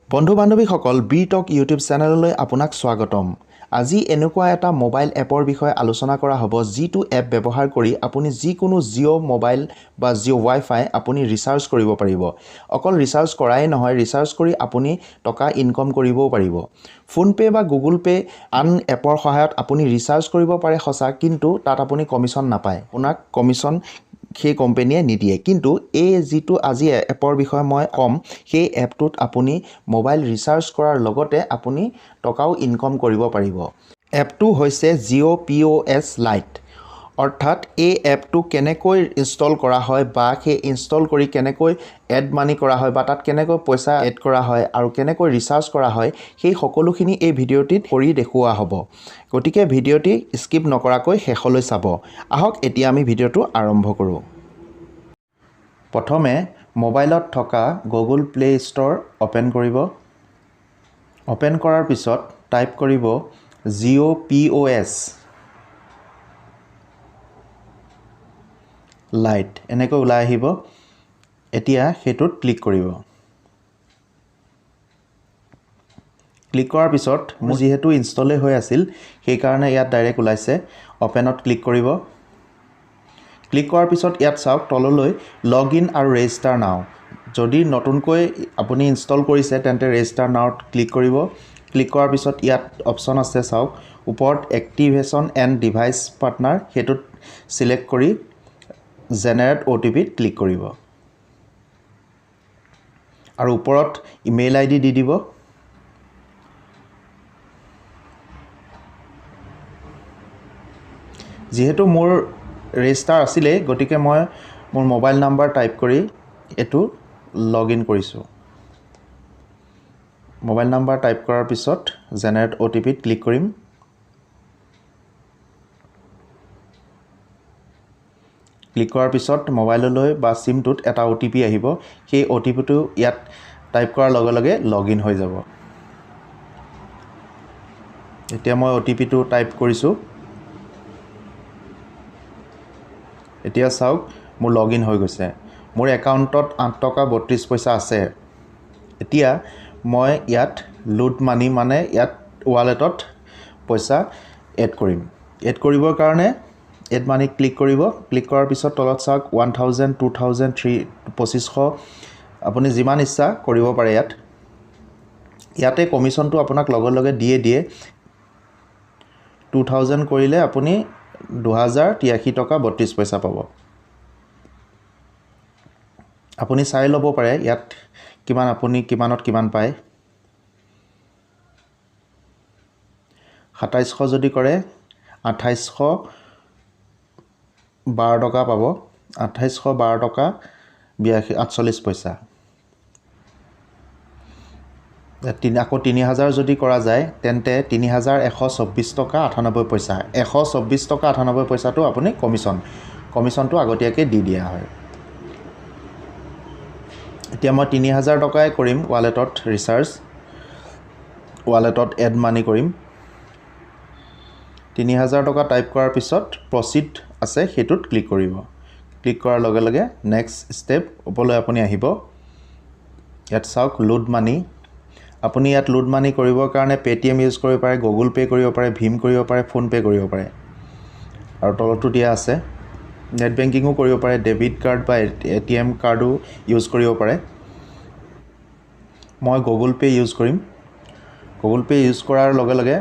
বন্ধু বান্ধৱীসকল বি টক ইউটিউব চেনেললৈ আপোনাক স্বাগতম। আজি এনেকুৱা এটা মোবাইল এপৰ বিষয়ে আলোচনা কৰা হ'ব যিটো এপ ব্যৱহাৰ কৰি আপুনি যিকোনো জিঅ' মোবাইল বা জিঅ' ৱাইফাই আপুনি ৰিচাৰ্জ কৰিব পাৰিব। অকল ৰিচাৰ্জ কৰাই নহয়, ৰিচাৰ্জ কৰি আপুনি টকা ইনকম কৰিবও পাৰিব। ফোনপে বা গুগল পে আন এপৰ সহায়ত আপুনি ৰিচাৰ্জ কৰিব পাৰে সঁচা, কিন্তু তাত আপুনি কমিশ্যন নাপায়। আপোনাক কমিশ্যন সেই কোম্পানীয়ে নিদিয়ে। কিন্তু এই যিটো আজি এপৰ বিষয়ে মই ক'ম, সেই এপটোত আপুনি মোবাইল ৰিচাৰ্জ কৰাৰ লগতে আপুনি টকাও ইনকম কৰিব পাৰিব। এপটো হৈছে জিঅ' POS লাইট। অৰ্থাৎ এই এপটো কেনেকৈ ইনষ্টল কৰা হয় বা সেই ইনষ্টল কৰি কেনেকৈ এড মানি কৰা হয় বা তাত কেনেকৈ পইচা এড কৰা হয় আৰু কেনেকৈ ৰিচাৰ্জ কৰা হয়, সেই সকলোখিনি এই ভিডিঅ'টিত কৰি দেখুওৱা হ'ব। গতিকে ভিডিঅ'টি স্কিপ নকৰাকৈ শেষলৈ চাব। আহক এতিয়া আমি ভিডিঅ'টো আৰম্ভ কৰোঁ। প্ৰথমে মোবাইলত থকা গুগল প্লে ষ্ট'ৰ অ'পেন কৰিব। অ'পেন কৰাৰ পিছত টাইপ কৰিব জিঅ' POS লাইট, এনেকৈ ওলাই আহিব। এতিয়া সেইটোত ক্লিক কৰিব। ক্লিক কৰাৰ পিছত মোৰ যিহেতু ইনষ্টলেই হৈ আছিল, সেইকাৰণে ইয়াত ডাইৰেক্ট ওলাইছে। অ'পেনত ক্লিক কৰিব। ক্লিক কৰাৰ পিছত ইয়াত চাওক তললৈ লগ ইন আৰু ৰেজিষ্টাৰ নাও। যদি নতুনকৈ আপুনি ইনষ্টল কৰিছে তেন্তে ৰেজিষ্টাৰ নাওত ক্লিক কৰিব। ক্লিক কৰাৰ পিছত ইয়াত অপশ্যন আছে চাওক, ওপৰত এক্টিভেশ্যন এণ্ড ডিভাইচ পাৰ্টনাৰ, সেইটোত চিলেক্ট কৰি জেনেৰেট OTPত ক্লিক কৰিব আৰু ওপৰত ইমেইল ID দি দিব। যিহেতু মোৰ ৰেজিষ্টাৰ আছিলেই, গতিকে মই মোৰ মোবাইল নাম্বাৰ টাইপ কৰি এইটো লগ ইন কৰিছোঁ। মোবাইল নাম্বাৰ টাইপ কৰাৰ পিছত জেনেৰেট OTPত ক্লিক কৰিম। ক্লিক কৰাৰ পিছত মোবাইললৈ বা চিমটোত এটা OTP আহিব। সেই OTPটো ইয়াত টাইপ কৰাৰ লগে লগে লগ ইন হৈ যাব। এতিয়া মই OTPটো টাইপ কৰিছোঁ। এতিয়া চাওক মোৰ লগ ইন হৈ গৈছে। মোৰ একাউণ্টত 8 টকা 32 পইচা আছে। এতিয়া মই ইয়াত লোড মানি মানে ইয়াত ৱালেটত পইচা এড কৰিম। এড কৰিবৰ কাৰণে এড মানি ক্লিক কৰিব। ক্লিক কৰাৰ পিছত তলত চাওক 1000, 2000, 2500 আপুনি যিমান ইচ্ছা কৰিব পাৰে ইয়াত। ইয়াতে কমিশ্যনটো আপোনাক লগে লগে দিয়ে। 2000 কৰিলে আপুনি 2083 টকা 32 পইচা পাব। আপুনি চাই ল'ব পাৰে ইয়াত কিমান আপুনি কিমানত কিমান পায়। 2700 যদি কৰে 2812 টকা পাব। 2812 টকা 48 পইচা। আকৌ 3000 যদি কৰা যায় তেন্তে 3124 টকা 98 পইচা। 124 টকা 98 পইচাটো আপুনি কমিশ্যনটো আগতীয়াকৈ দি দিয়া হয়। এতিয়া মই 3000 টকাই কৰিম ৱালেটত ৰিচাৰ্জ। ৱালেটত এড মানি কৰিম। 3000 টকা টাইপ কৰাৰ পিছত প্ৰচিড আছে, সেইটোত ক্লিক কৰিব। ক্লিক কৰাৰ লগে লগে নেক্সট ষ্টেপ ওপৰলৈ আপুনি আহিব। ইয়াত চাওক লোড মানি। আপুনি ইয়াত লোড মানি কৰিবৰ কাৰণে পে'টিএম ইউজ কৰিব পাৰে, গুগল পে' কৰিব পাৰে, ভীম কৰিব পাৰে, ফোনপে' কৰিব পাৰে আৰু তলতো দিয়া আছে। নেট বেংকিঙো কৰিব পাৰে, ডেবিট কাৰ্ড বা ATM কাৰ্ডো ইউজ কৰিব পাৰে। মই গুগল পে' ইউজ কৰিম। গুগল পে' ইউজ কৰাৰ লগে লগে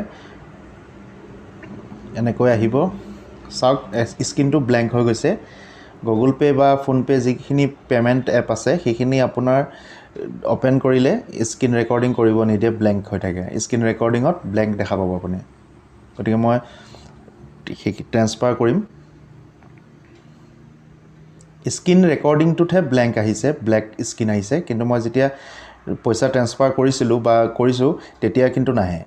এনেকৈ আহিব। চাওক স্ক্ৰীনটো ব্লেংক হৈ গৈছে। গুগল পে' বা ফোনপে' যিখিনি পে'মেণ্ট এপ আছে সেইখিনি আপোনাৰ অ'পেন কৰিলে স্ক্ৰীন ৰেকৰ্ডিং কৰিব নিদিয়ে, ব্লেংক হৈ থাকে। স্ক্ৰীন ৰেকৰ্ডিঙত ব্লেংক দেখা পাব আপুনি। গতিকে মই ট্ৰেন্সফাৰ কৰিম। স্ক্ৰীন ৰেকৰ্ডিংটোতহে ব্লেংক আহিছে, ব্লেক স্ক্ৰীন আহিছে, কিন্তু মই যেতিয়া পইচা ট্ৰেন্সফাৰ কৰিছিলোঁ বা কৰিছোঁ তেতিয়া কিন্তু নাহে।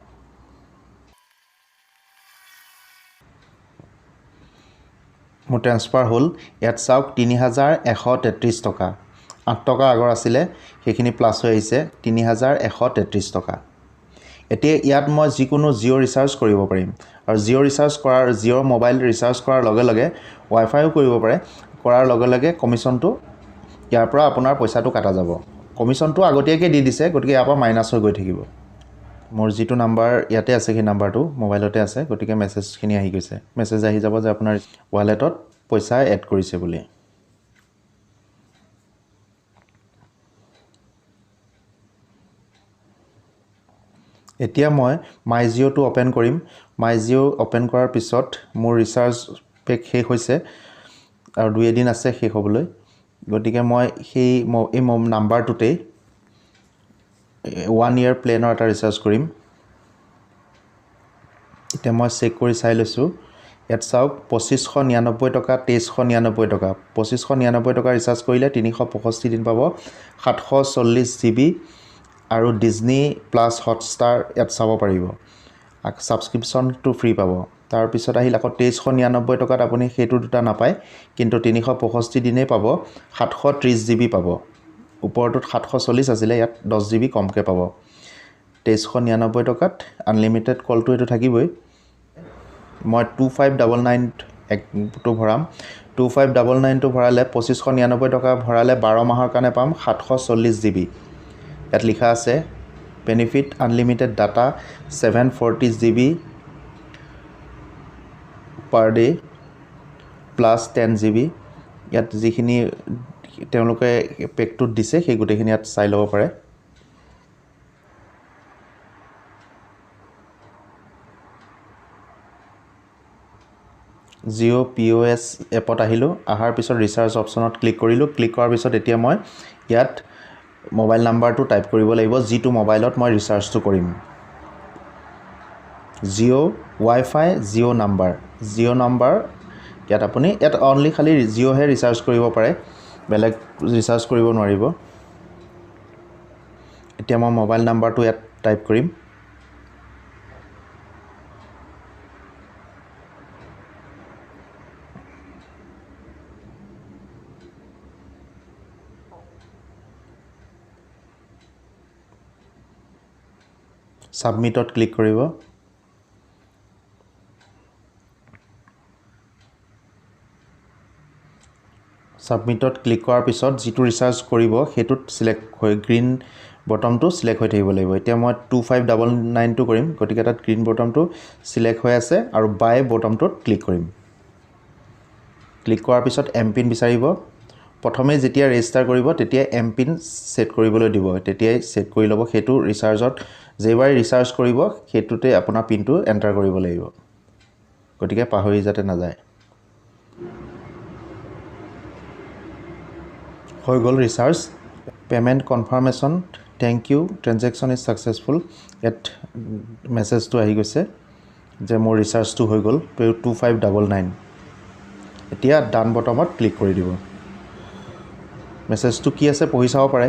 মোৰ ট্ৰেন্সফাৰ হ'ল। ইয়াত চাওক 3133 টকা। 8 টকা আগৰ আছিলে, সেইখিনি প্লাছ হৈ আহিছে 3133 টকা। এতিয়া ইয়াত মই যিকোনো জিঅ' ৰিচাৰ্জ কৰিব পাৰিম আৰু জিঅ' মোবাইল ৰিচাৰ্জ কৰাৰ লগে লগে ৱাইফাইও কৰিব পাৰে। কৰাৰ লগে লগে কমিশ্যনটো ইয়াৰ পৰা আপোনাৰ পইচাটো কাটা যাব। কমিশ্যনটো আগতীয়াকৈ দি দিছে, গতিকে ইয়াৰ পৰা মাইনাছ হৈ গৈ থাকিব। মোৰ যিটো নাম্বাৰ ইয়াতে আছে সেই নাম্বাৰটো মোবাইলতে আছে, গতিকে মেছেজখিনি আহি গৈছে। মেছেজ আহি যাব যে আপোনাৰ ৱালেটত পইচা এড কৰিছে বুলি। এতিয়া মই মাই জিঅ'টো অ'পেন কৰিম। মাই জিঅ' অ'পেন কৰাৰ পিছত মোৰ ৰিচাৰ্জ পেক শেষ হৈছে আৰু 2 দিন আছে শেষ হ'বলৈ, গতিকে মই এই নাম্বাৰটোতেই 1 year প্লেনৰ এটা ৰিচাৰ্জ কৰিম। এতিয়া মই চেক কৰি চাই লৈছোঁ। ইয়াত চাওক 2599 টকা, 2399 টকা। 2599 টকা ৰিচাৰ্জ কৰিলে 365 দিন পাব, 740 GB আৰু ডিজনি প্লাছ হটষ্টাৰ ইয়াত চাব পাৰিব। ছাবস্ক্ৰিপশ্যনটো ফ্ৰী পাব। তাৰপিছত আহিল আকৌ 2399 টকাত আপুনি সেইটো দুটা নাপায়, কিন্তু 365 দিনেই পাব, 730 GB পাব। ওপৰটোত 740 আছিলে, ইয়াত 10 GB কমকৈ পাব। 2399 টকাত আনলিমিটেড কলটো এইটো থাকিবই। মই 2599টো ভৰাম। 2599টো ভৰালে 2599 টকা ভৰালে 12 মাহৰ কাৰণে পাম 740 GB। ইয়াত লিখা আছে benefit unlimited data 740 GB per day plus 10 GB। ইয়াত যিখিনি তেওঁলোকে পেকটোত দিছে সেই গোটেইখিনি ইয়াত চাই ল'ব পাৰে। জিঅ' POS এপত আহিলোঁ। অহাৰ পিছত ৰিচাৰ্জ অপশ্যনত ক্লিক কৰিলোঁ। ক্লিক কৰাৰ পিছত এতিয়া মই ইয়াত মোবাইল নাম্বাৰটো টাইপ কৰিব লাগিব, যিটো মোবাইলত মই ৰিচাৰ্জটো কৰিম। জিঅ' ৱাইফাই জিঅ' নাম্বাৰ ইয়াত আপুনি অনলি খালি জিঅ'হে ৰিচাৰ্জ কৰিব পাৰে, বেলেগ ৰিচাৰ্জ কৰিব নোৱাৰিব। এতিয়া মই মোবাইল নাম্বাৰটো ইয়াত টাইপ কৰিম। ছাবমিটত ক্লিক কৰিব। ছাবমিটত ক্লিক কৰাৰ পিছত যিটো ৰিচাৰ্জ কৰিব সেইটোত চিলেক্ট হৈ গ্ৰীণ বটমটো চিলেক্ট হৈ থাকিব লাগিব। এতিয়া মই 2599টো কৰিম, গতিকে তাত গ্ৰীণ বটমটো চিলেক্ট হৈ আছে আৰু বাই বটমটোত ক্লিক কৰিম। ক্লিক কৰাৰ পিছত এমপিন বিচাৰিব। প্ৰথমে যেতিয়া ৰেজিষ্টাৰ কৰিব তেতিয়া এমপিন ছেট কৰিবলৈ দিব, তেতিয়াই ছেট কৰি ল'ব। সেইটো ৰিচাৰ্জত যেইবাৰে ৰিচাৰ্জ কৰিব সেইটোতে আপোনাৰ পিনটো এণ্টাৰ কৰিব লাগিব, গতিকে পাহৰি যাতে নাযায়। হৈ গ'ল recharge. Payment confirmation, thank you, transaction is successful. ইয়াত মেছেজটো আহি গৈছে যে মোৰ ৰিচাৰ্জটো হৈ গ'ল 2599। এতিয়া ডান বটমত ক্লিক কৰি দিব। মেছেজটো কি আছে পঢ়ি চাব পাৰে।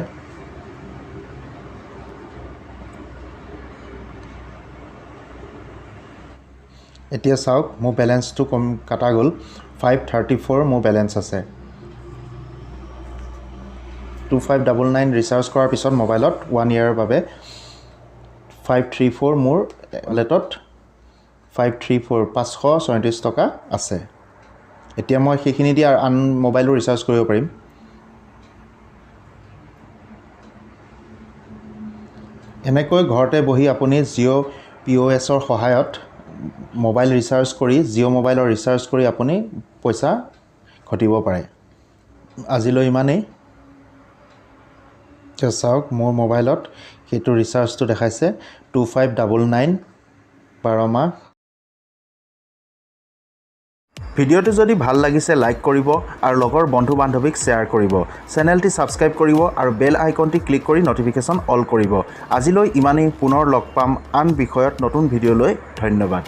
এতিয়া চাওক মোৰ বেলেঞ্চটো কাটা গ'ল, 534 মোৰ বেলেঞ্চ আছে। 2599 ৰিচাৰ্জ কৰাৰ পিছত মোবাইলত 1 yearৰ বাবে 534 মোৰ ৱালেটত 534 টকা আছে। এতিয়া মই সেইখিনি দি আন মোবাইলো ৰিচাৰ্জ কৰিব পাৰিম। এনেকৈ ঘৰতে বহি আপুনি জিঅ' POSৰ সহায়ত মোবাইল ৰিচাৰ্জ কৰি জিঅ' মোবাইলৰ ৰিচাৰ্জ কৰি আপুনি পইচা ঘটিব পাৰে। আজিলৈ ইমানেই। চাওক মোৰ মোবাইলত সেইটো ৰিচাৰ্জটো দেখাইছে 2599 12 মাহ। ভিডিঅ'টো যদি ভাল লাগিছে লাইক কৰিব আৰু লগৰ বন্ধু বান্ধৱীক শ্বেয়াৰ কৰিব। চেনেলটি ছাবস্ক্ৰাইব কৰিব আৰু বেল আইকনটি ক্লিক কৰি নটিফিকেশ্যন অল কৰিব। আজিলৈ ইমানেই। পুনৰ লগ পাম আন বিষয়ত নতুন ভিডিঅ'লৈ। ধন্যবাদ।